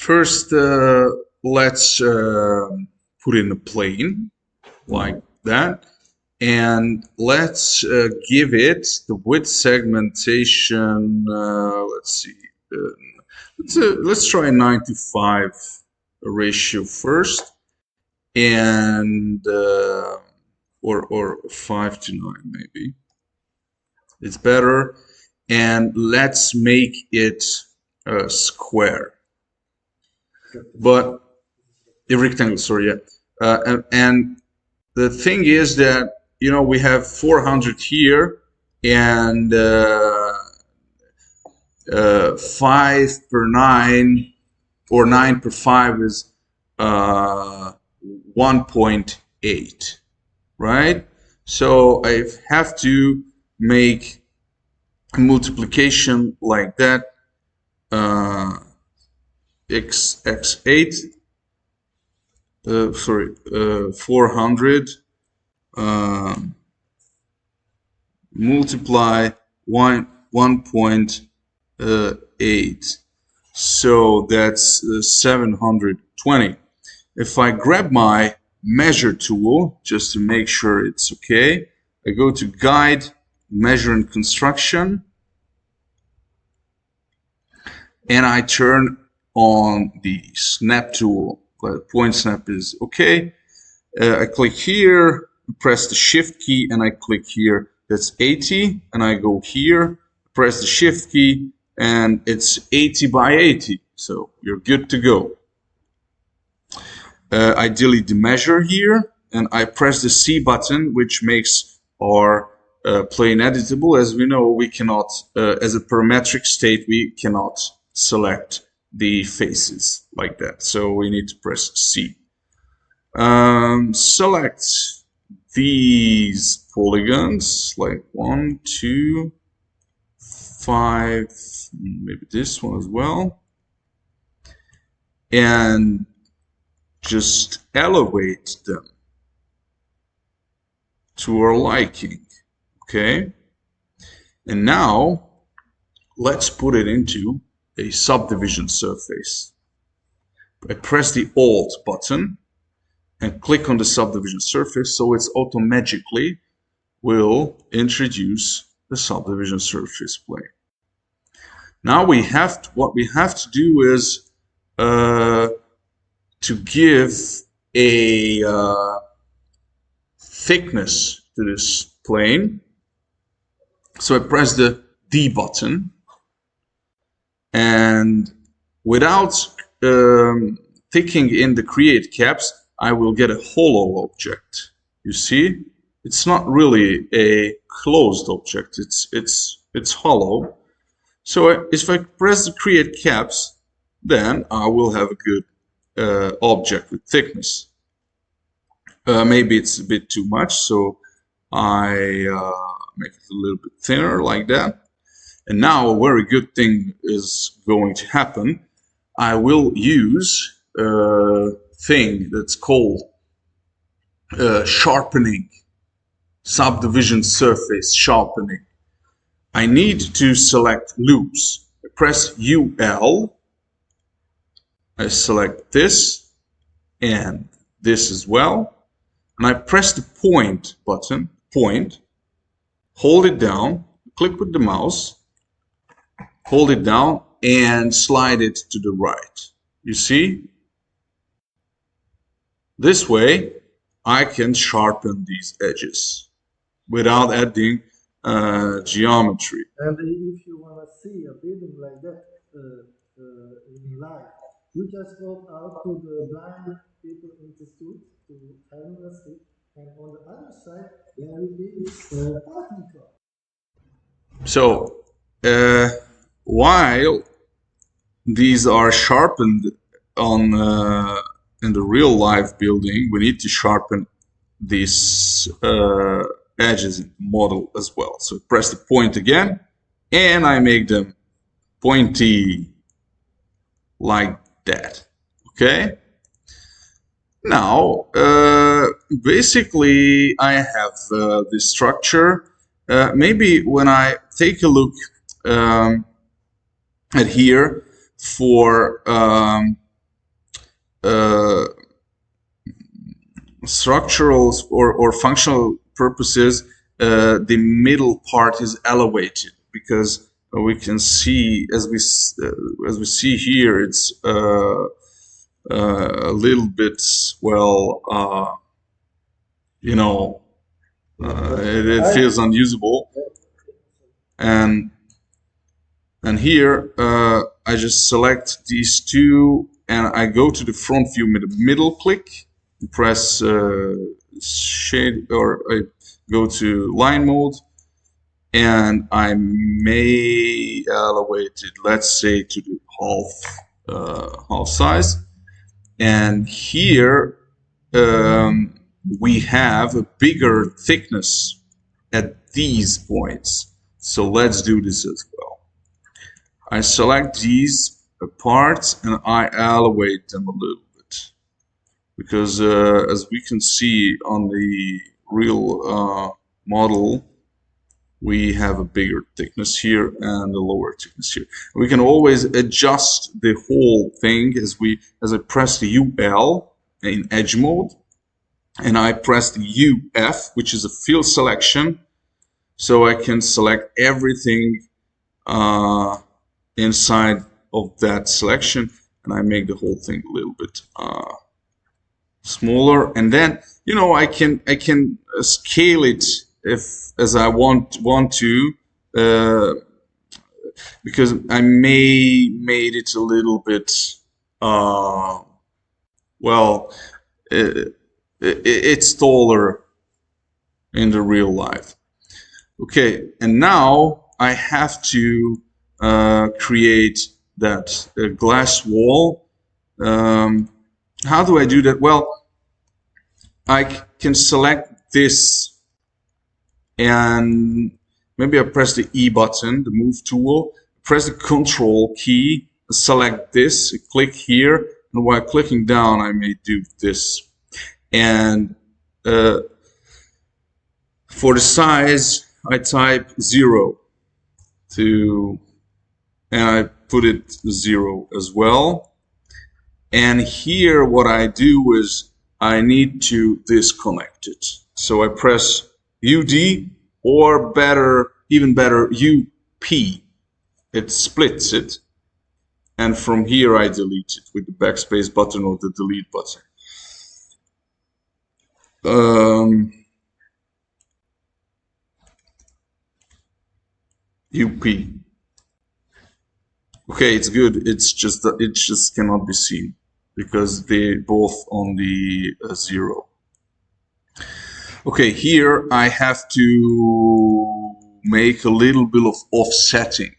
First, let's put in a plane like that, and let's give it the width segmentation. Let's see. Let's try a 9:5 ratio first, and or 5:9 maybe. It's better, and let's make it a square. But a rectangle, sorry, yeah. And the thing is that, you know, we have 400 here, and 5 per 9 or 9 per 5 is 1.8, right? So I have to make a multiplication like that, x8, 400 multiply 1.8, so that's 720. If I grab my measure tool just to make sure it's okay, I go to Guide, Measure and Construction, and I turn on the snap tool. Point snap is okay. I click here, press the shift key, and I click here. That's 80, and I go here, press the shift key, and it's 80 by 80. So you're good to go. I delete the measure here, and I press the C button, which makes our plane editable. As we know, we cannot, as a parametric state, we cannot select the faces like that. So we need to press C. Select these polygons, like 1, 2, 5, maybe this one as well, and just elevate them to our liking. Okay, and now let's put it into a subdivision surface. I press the Alt button and click on the subdivision surface, so it's automatically will introduce the subdivision surface plane. Now what we have to do is to give a thickness to this plane. So I press the D button, and without ticking in the create caps, I will get a hollow object. You see, it's not really a closed object, it's hollow. So if I press the create caps, then I will have a good object with thickness. Maybe it's a bit too much, so I make it a little bit thinner like that. And now a very good thing is going to happen. I will use a thing that's called sharpening, subdivision surface sharpening. I need to select loops. I press UL, I select this and this as well, and I press the point button, point, hold it down, click with the mouse, hold it down, and slide it to the right. You see? This way, I can sharpen these edges without adding geometry. And if you want to see a building like that in life, you just go out to the blind people institute to having a seat, and on the other side there will be a parking car. So while these are sharpened on in the real life building, we need to sharpen these edges in the model as well. So press the point again, and I make them pointy like that. Okay. Now, basically, I have this structure. Maybe when I take a look at here for uh, structural or functional purposes, the middle part is elevated because we can see, as we see here, it's a little bit, well, you know, it feels unusable. And here I just select these two and I go to the front view with a middle click, press shade, or I go to line mode, and I may elevate it, let's say, to the half size. And here we have a bigger thickness at these points. So let's do this as well. I select these parts and I elevate them a little bit, because as we can see on the real model, we have a bigger thickness here and a lower thickness here. We can always adjust the whole thing as I press the UL in edge mode, and I press the UF, which is a field selection, so I can select everything inside of that selection, and I make the whole thing a little bit smaller, and then I can scale it as I want to, because I made it a little bit well, it's taller in the real life. Okay, and now I have to create that glass wall. How do I do that? Well, I can select this, and maybe I press the E button, the move tool, press the control key, select this, click here, and while clicking down I may do this. And for the size I type 0 and I put it 0 as well. And here what I do is I need to disconnect it. So I press UD, or even better, UP. It splits it. And from here I delete it with the backspace button or the delete button. UP. Okay, it's good. It just cannot be seen because they're both on the 0. Okay, here I have to make a little bit of offsetting,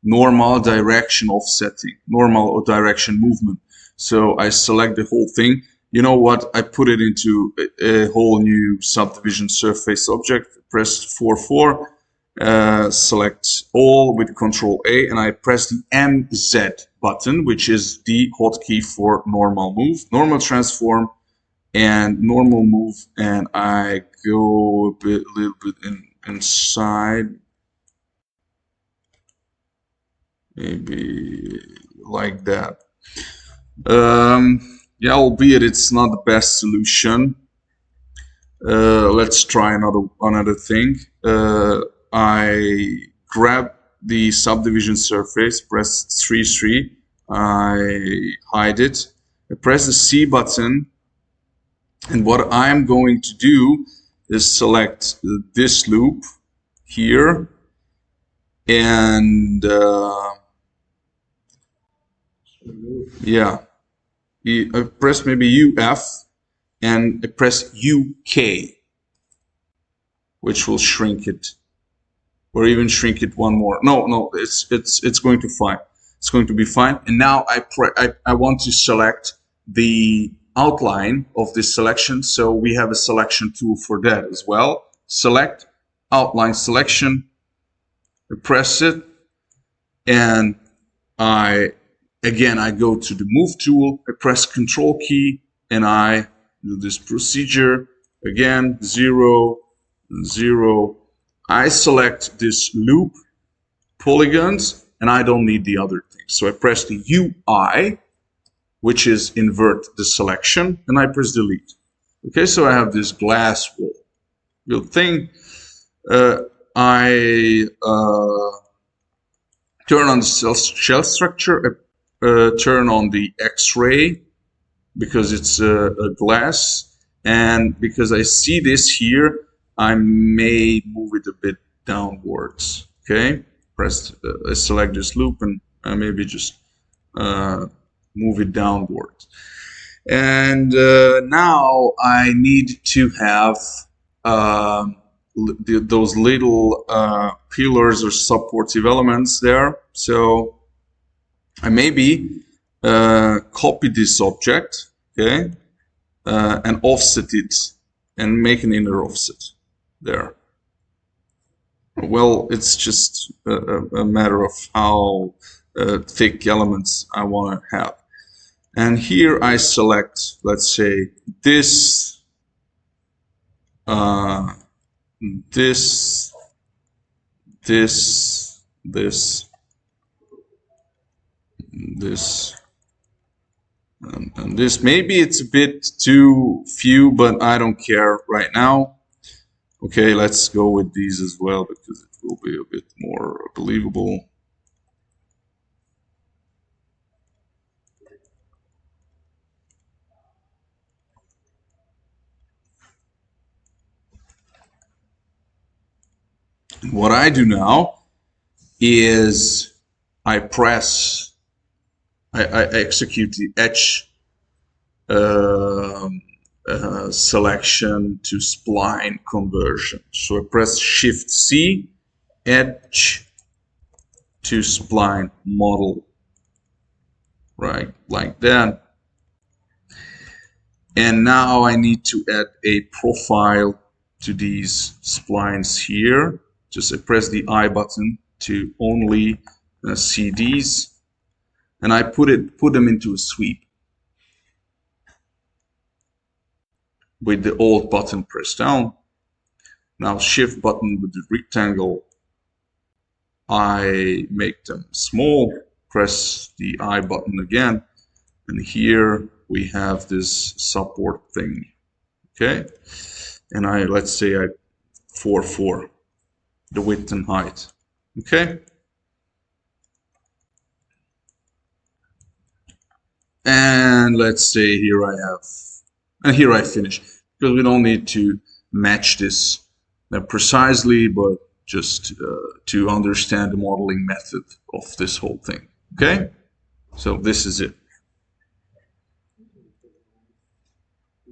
normal direction offsetting, normal or direction movement. So I select the whole thing. You know what? I put it into a whole new subdivision surface object, press 4, select all with Control A, and I press the MZ button, which is the hotkey for normal move, normal transform, and normal move, and I go a little bit inside, maybe like that. Yeah, albeit it's not the best solution. Let's try another thing. I grab the subdivision surface, press 3, I hide it, I press the C button, and what I'm going to do is select this loop here, and yeah, I press maybe UF, and I press UK, which will shrink it, or even shrink it one more. No, it's going to fine. It's going to be fine. And now I want to select the outline of this selection, so we have a selection tool for that as well. Select outline selection, I press it, and I go to the move tool, I press Control key, and I do this procedure again, 0, 0. I select this loop polygons, and I don't need the other things. So I press the UI, which is invert the selection, and I press delete. Okay, so I have this glass wall. Good thing. I turn on the shell structure, turn on the X-ray because it's a glass, and because I see this here, I may move it a bit downwards. Okay, I select this loop and maybe just move it downwards. And now I need to have those little pillars or supportive elements there. So I maybe copy this object, okay, and offset it and make an inner offset there. Well, it's just a matter of how thick elements I want to have. And here I select, let's say, this, this, this, and this. Maybe it's a bit too few, but I don't care right now. Okay, let's go with these as well because it will be a bit more believable. What I do now is I execute the edge selection to spline conversion. So I press Shift C, edge to spline model, right, like that. And now I need to add a profile to these splines here. Just I press the I button to only see these, and I put them into a sweep with the Alt button pressed down. Now Shift button with the rectangle, I make them small, press the I button again, and here we have this support thing, okay? And let's say I 4 the width and height, okay? And let's say here I have, and here I finish, because we don't need to match this precisely, but just to understand the modeling method of this whole thing, okay? So this is it.